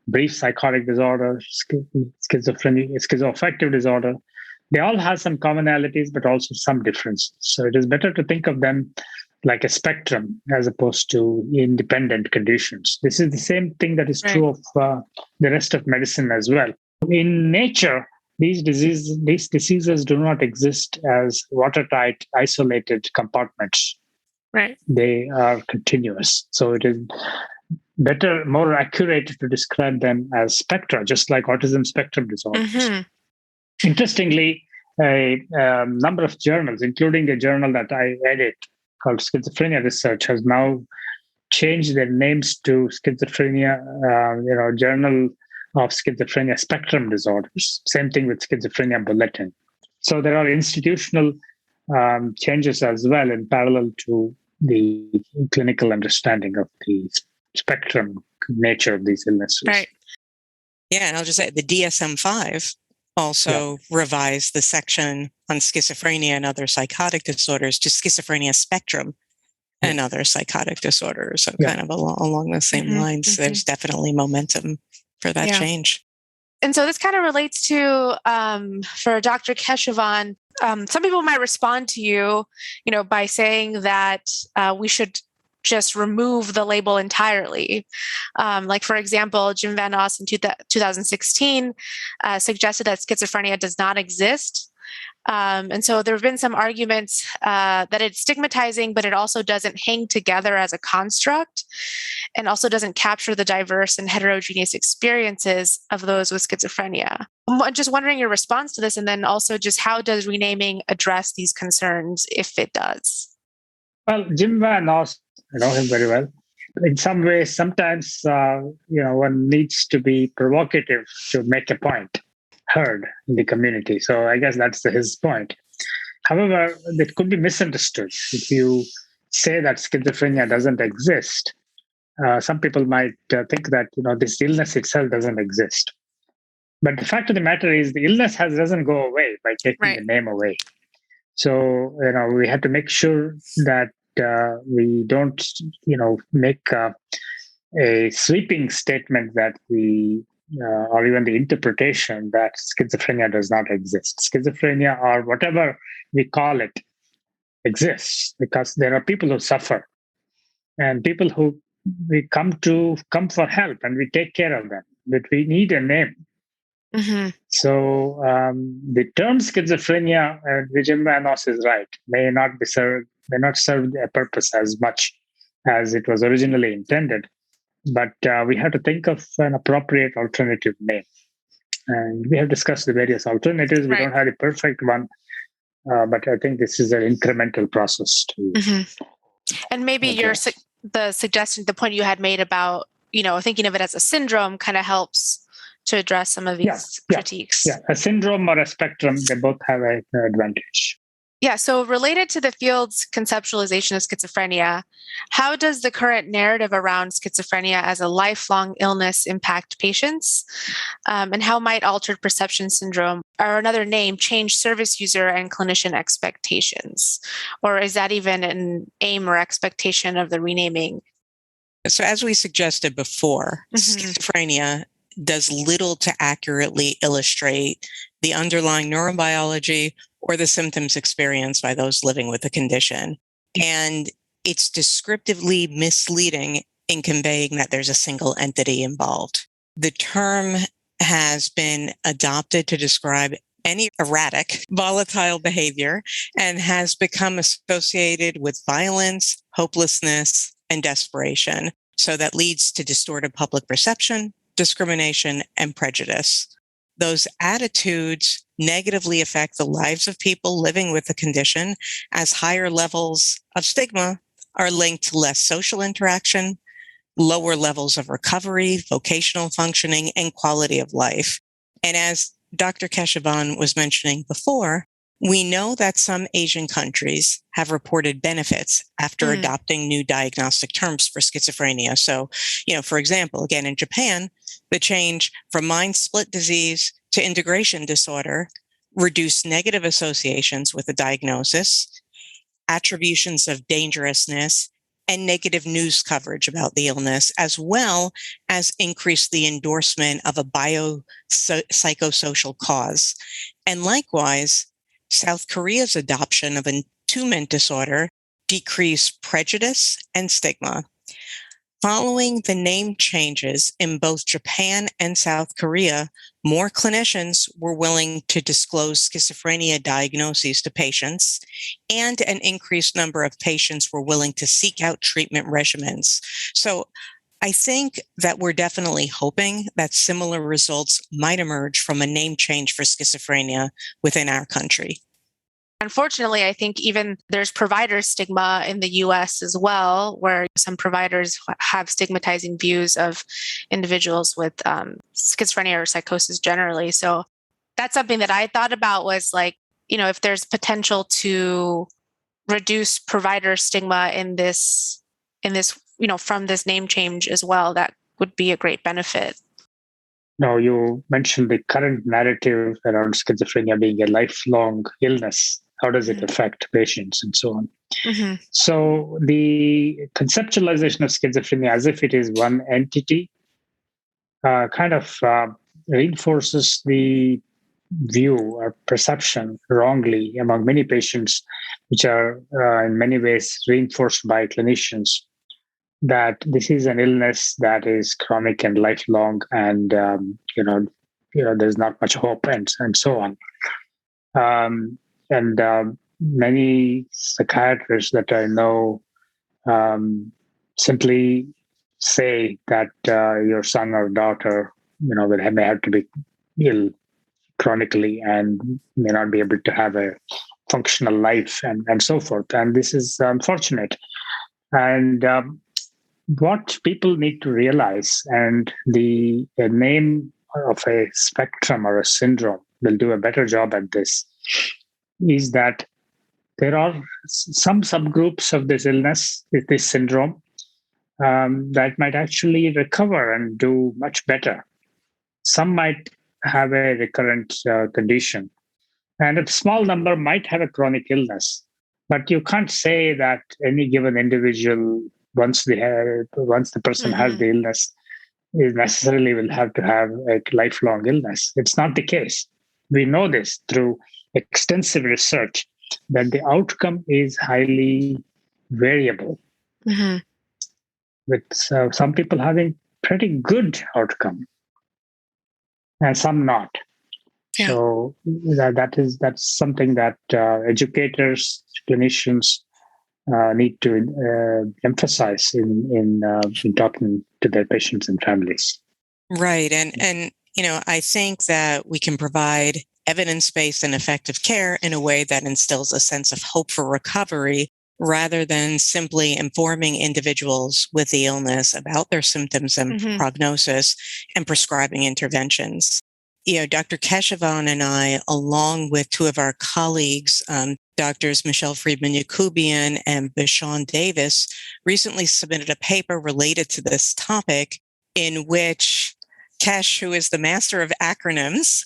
brief psychotic disorder, schizoaffective disorder. They all have some commonalities, but also some differences. So it is better to think of them like a spectrum as opposed to independent conditions. This is the same thing that is true of the rest of medicine as well. In nature, these diseases do not exist as watertight, isolated compartments. Right. They are continuous. So it is better, more accurate to describe them as spectra, just like autism spectrum disorders. Mm-hmm. Interestingly, a number of journals, including a journal that I edit called Schizophrenia Research, has now changed their names to Schizophrenia, Journal of Schizophrenia Spectrum Disorders. Same thing with Schizophrenia Bulletin. So there are institutional changes as well in parallel to the clinical understanding of the spectrum nature of these illnesses. Right. Yeah, and I'll just say the DSM-5 also revised the section on schizophrenia and other psychotic disorders to schizophrenia spectrum and other psychotic disorders. So kind of along the same lines, there's definitely momentum for that change. And so this kind of relates to, for Dr. Keshavan, some people might respond to you, by saying that we should just remove the label entirely. Like, for example, Jim Van Os in 2016 suggested that schizophrenia does not exist. And so there have been some arguments that it's stigmatizing, but it also doesn't hang together as a construct and also doesn't capture the diverse and heterogeneous experiences of those with schizophrenia. I'm just wondering your response to this, and then also just how does renaming address these concerns, if it does? Well, Jim Van Os, I know him very well. In some ways, sometimes, one needs to be provocative to make a point heard in the community. So I guess that's his point. However, it could be misunderstood. If you say that schizophrenia doesn't exist, some people might think that, this illness itself doesn't exist. But the fact of the matter is the illness doesn't go away by taking the name away. So, we have to make sure that we don't, make a sweeping statement that or even the interpretation that schizophrenia does not exist. Schizophrenia, or whatever we call it, exists because there are people who suffer and people who we come for help and we take care of them, but we need a name. Mm-hmm. So the term schizophrenia, Jim Van Os is right, may not serve a purpose as much as it was originally intended. But we have to think of an appropriate alternative name. And we have discussed the various alternatives. We don't have the perfect one, but I think this is an incremental process. And maybe the point you had made about, thinking of it as a syndrome kind of helps to address some of these critiques. Yeah, a syndrome or a spectrum, they both have an advantage. Yeah, so related to the field's conceptualization of schizophrenia, how does the current narrative around schizophrenia as a lifelong illness impact patients? And how might altered perception syndrome, or another name, change service user and clinician expectations? Or is that even an aim or expectation of the renaming? So as we suggested before, schizophrenia does little to accurately illustrate the underlying neurobiology or the symptoms experienced by those living with the condition. And it's descriptively misleading in conveying that there's a single entity involved. The term has been adopted to describe any erratic, volatile behavior and has become associated with violence, hopelessness, and desperation. So that leads to distorted public perception, discrimination, and prejudice. Those attitudes negatively affect the lives of people living with the condition, as higher levels of stigma are linked to less social interaction, lower levels of recovery, vocational functioning, and quality of life. And as Dr. Keshavan was mentioning before, We know that some Asian countries have reported benefits after adopting new diagnostic terms for schizophrenia. So, for example, again, in Japan, the change from mind split disease to integration disorder reduced negative associations with the diagnosis, attributions of dangerousness, and negative news coverage about the illness, as well as increase the endorsement of a biopsychosocial cause. And likewise, South Korea's adoption of attunement disorder decreased prejudice and stigma. Following the name changes in both Japan and South Korea, more clinicians were willing to disclose schizophrenia diagnoses to patients, and an increased number of patients were willing to seek out treatment regimens. So I think that we're definitely hoping that similar results might emerge from a name change for schizophrenia within our country. Unfortunately, I think even there's provider stigma in the US as well, where some providers have stigmatizing views of individuals with schizophrenia or psychosis generally. So that's something that I thought about was like, if there's potential to reduce provider stigma in this, from this name change as well, that would be a great benefit. Now, you mentioned the current narrative around schizophrenia being a lifelong illness. How does it affect patients and so on? Mm-hmm. So the conceptualization of schizophrenia as if it is one entity kind of reinforces the view or perception wrongly among many patients, which are in many ways reinforced by clinicians, that this is an illness that is chronic and lifelong, and there's not much hope and so on. Many psychiatrists that I know simply say that your son or daughter, may have to be ill chronically and may not be able to have a functional life and so forth. And this is unfortunate. And what people need to realize, and the name of a spectrum or a syndrome will do a better job at this, is that there are some subgroups of this illness, with this syndrome, that might actually recover and do much better. Some might have a recurrent condition, and a small number might have a chronic illness. But you can't say that any given individual, once the person has the illness, is necessarily will have to have a lifelong illness. It's not the case. We know this through extensive research, that the outcome is highly variable, with some people having pretty good outcome and some not. Yeah. So that's something that educators, clinicians need to emphasize in talking to their patients and families. Right, and I think that we can provide evidence-based and effective care in a way that instills a sense of hope for recovery, rather than simply informing individuals with the illness about their symptoms and prognosis and prescribing interventions. Dr. Keshavan and I, along with two of our colleagues, Drs. Michelle Friedman-Yakubian and Bashan Davis, recently submitted a paper related to this topic, in which Kesh, who is the master of acronyms,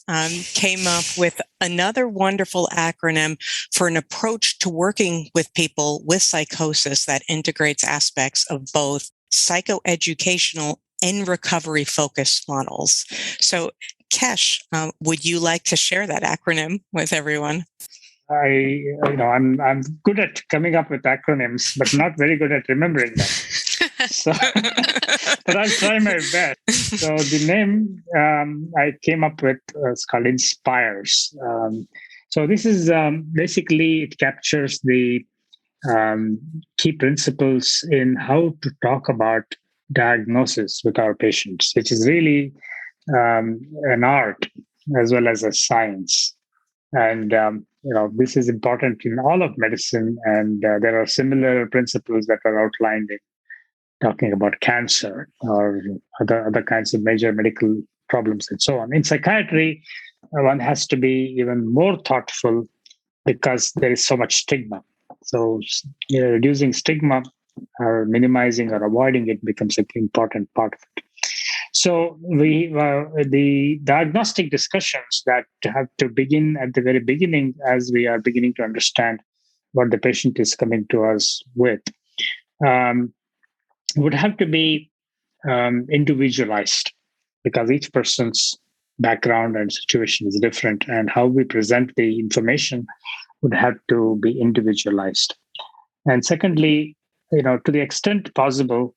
came up with another wonderful acronym for an approach to working with people with psychosis that integrates aspects of both psychoeducational and recovery-focused models. So, Kesh, would you like to share that acronym with everyone? I'm good at coming up with acronyms, but not very good at remembering them. So, but I'll try my best. So the name I came up with is called Inspires. So this is basically, it captures the key principles in how to talk about diagnosis with our patients, which is really an art as well as a science. And this is important in all of medicine, and there are similar principles that are outlined in talking about cancer or other kinds of major medical problems and so on. In psychiatry, one has to be even more thoughtful because there is so much stigma. So reducing stigma or minimizing or avoiding it becomes an important part of it. So the diagnostic discussions that have to begin at the very beginning, as we are beginning to understand what the patient is coming to us with, would have to be individualized, because each person's background and situation is different, and how we present the information would have to be individualized. And secondly, to the extent possible,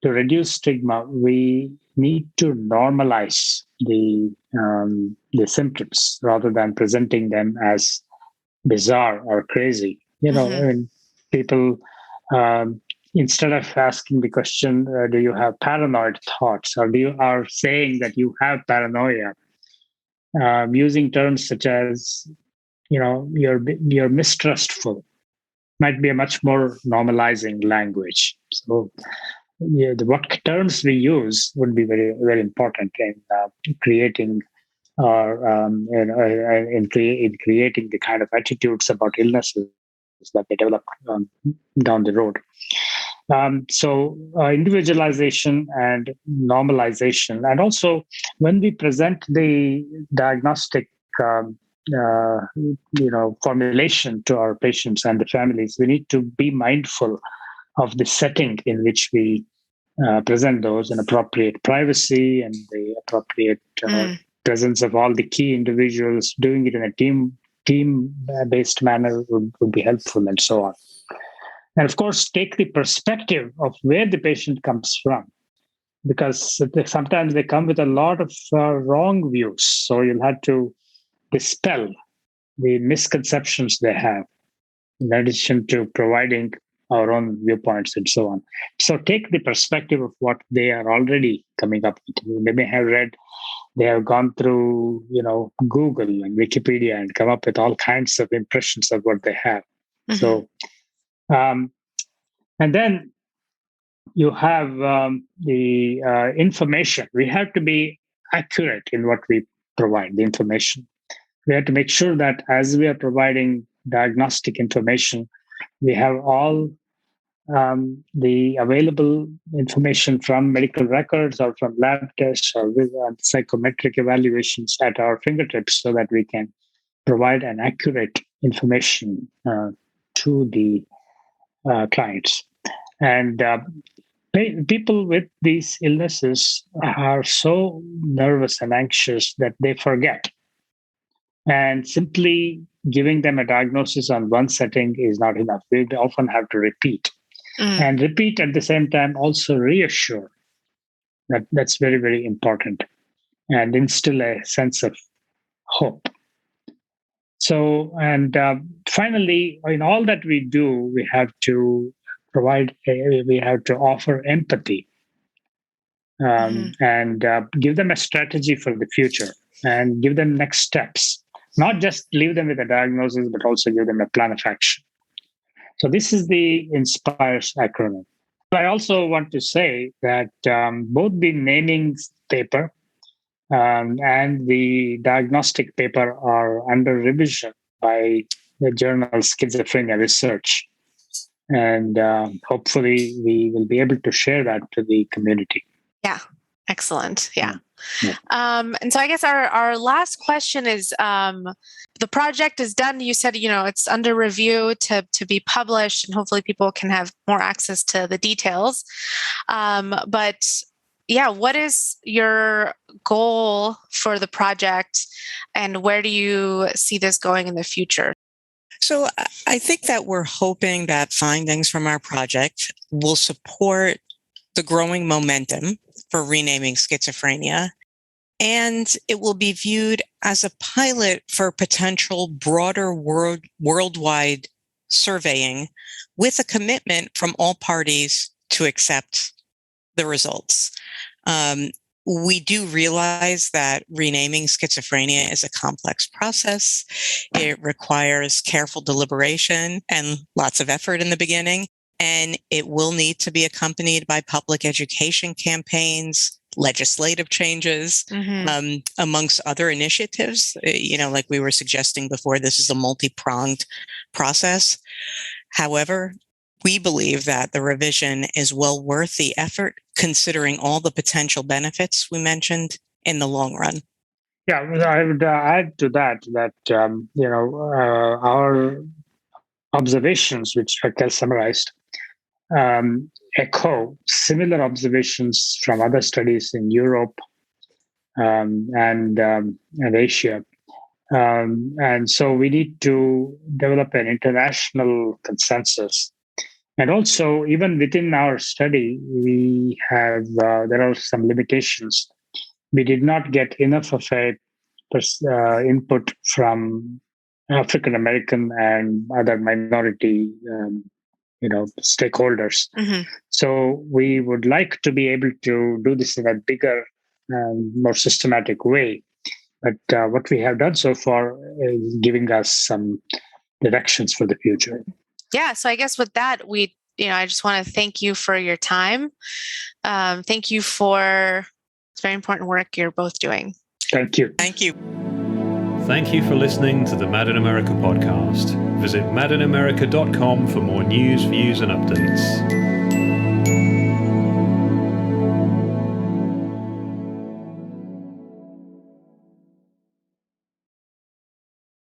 to reduce stigma, we need to normalize the symptoms rather than presenting them as bizarre or crazy. When people, instead of asking the question, do you have paranoid thoughts, or are saying that you have paranoia, using terms such as, you're mistrustful, might be a much more normalizing language. So, what terms we use would be very, very important in creating or in creating the kind of attitudes about illnesses that they develop down the road. So individualization and normalization, and also when we present the diagnostic formulation to our patients and the families, we need to be mindful of the setting in which we present those, and appropriate privacy and the appropriate presence of all the key individuals. Doing it in a team-based manner would be helpful, and so on. And of course, take the perspective of where the patient comes from, because sometimes they come with a lot of wrong views. So you'll have to dispel the misconceptions they have, in addition to providing our own viewpoints and so on. So take the perspective of what they are already coming up with. They may have read, they have gone through, Google and Wikipedia and come up with all kinds of impressions of what they have. Mm-hmm. So, and then you have the information. We have to be accurate in what we provide, the information. We have to make sure that as we are providing diagnostic information, we have all the available information from medical records or from lab tests or with psychometric evaluations at our fingertips, so that we can provide an accurate information to the clients. And people with these illnesses are so nervous and anxious that they forget. And simply giving them a diagnosis on one setting is not enough. We often have to repeat. And repeat at the same time, also reassure. That's very, very important, and instill a sense of hope. So, and finally, in all that we do, we have to offer empathy, and give them a strategy for the future, and give them next steps. Not just leave them with a diagnosis, but also give them a plan of action. So this is the INSPIRES acronym. I also want to say that both the naming paper and the diagnostic paper are under revision by the journal Schizophrenia Research. And hopefully we will be able to share that to the community. Yeah, excellent. Yeah. And so I guess our last question is, the project is done. You said, it's under review to be published, and hopefully people can have more access to the details. But yeah, what is your goal for the project, and where do you see this going in the future? So I think that we're hoping that findings from our project will support the growing momentum for renaming schizophrenia, and it will be viewed as a pilot for potential broader worldwide surveying, with a commitment from all parties to accept the results. We do realize that renaming schizophrenia is a complex process. It requires careful deliberation and lots of effort in the beginning, and it will need to be accompanied by public education campaigns, legislative changes, amongst other initiatives. Like we were suggesting before, this is a multi-pronged process. However, we believe that the revision is well worth the effort, considering all the potential benefits we mentioned in the long run. Yeah, I would add to that our observations, which Raquelle summarized, echo similar observations from other studies in Europe and Asia. And so we need to develop an international consensus. And also, even within our study, we have there are some limitations. We did not get enough of a input from African American and other minority, stakeholders. So we would like to be able to do this in a bigger, more systematic way. But what we have done so far is giving us some directions for the future. Yeah. So I guess with that, I just want to thank you for your time. Thank you for this very important work you're both doing. Thank you. Thank you. Thank you for listening to the Mad in America podcast. Visit madinamerica.com for more news, views, and updates.